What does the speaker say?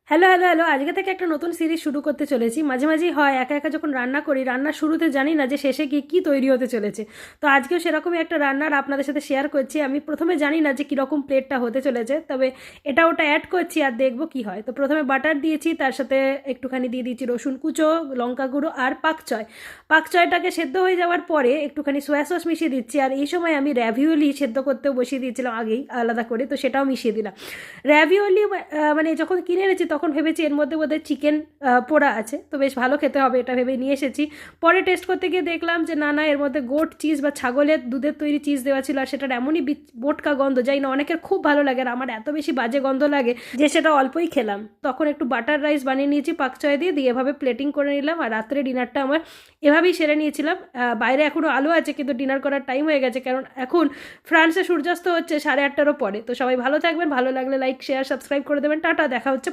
Hello hello hello, আজকে থেকে একটা নতুন সিরিজ শুরু করতে চলেছি। মাঝে মাঝেই হয় একা একা যখন রান্না করি, রান্নার শুরুতে জানি না যে শেষে গিয়ে কী তৈরি হতে চলেছে। তো আজকেও সেরকমই একটা রান্নার আপনাদের সাথে শেয়ার করছি। আমি প্রথমে জানি না যে কীরকম প্লেটটা হতে চলেছে, তবে এটা ওটা অ্যাড করছি আর দেখবো কী হয়। তো প্রথমে বাটার দিয়েছি, তার সাথে একটুখানি দিয়ে দিয়েছি রসুন কুচো, লঙ্কা গুঁড়ো আর পাকচয়। পাকচয়টাকে সেদ্ধ হয়ে যাওয়ার পরে একটুখানি সয়া সস মিশিয়ে দিচ্ছি। আর এই সময় আমি র্যাভিওলি সেদ্ধ করতেও বসিয়ে দিয়েছিলাম আগেই আলাদা করে, তো সেটাও মিশিয়ে দিলাম। র্যাভিওলি মানে যখন কিনে এনেছি তখন ভেবেছি এর মধ্যে বোধহয় চিকেন পোড়া আছে, তো বেশ ভালো খেতে হবে এটা ভেবে নিয়ে এসেছি। পরে টেস্ট করতে গিয়ে দেখলাম যে না না, এর মধ্যে গোট চিজ বা ছাগলের দুধের তৈরি চিজ দেওয়া ছিল। আর সেটার এমনই বোটকা গন্ধ, যাই না অনেকের খুব ভালো লাগে, আর আমার এত বেশি বাজে গন্ধ লাগে যে সেটা অল্পই খেলাম। তখন একটু বাটার রাইস বানিয়ে নিয়েছি পাকচয় দিয়ে দিয়ে এভাবে প্লেটিং করে নিলাম। আর রাত্রে ডিনারটা আমার এভাবেই সেরে নিয়েছিলাম। বাইরে এখনও আলো আছে কিন্তু ডিনার করার টাইম হয়ে গেছে, কারণ এখন ফ্রান্সে সূর্যাস্ত হচ্ছে 8:30টারও পরে। তো সবাই ভালো থাকবেন, ভালো লাগলে লাইক শেয়ার সাবস্ক্রাইব করে দেবেন। টাটা, দেখা হচ্ছে।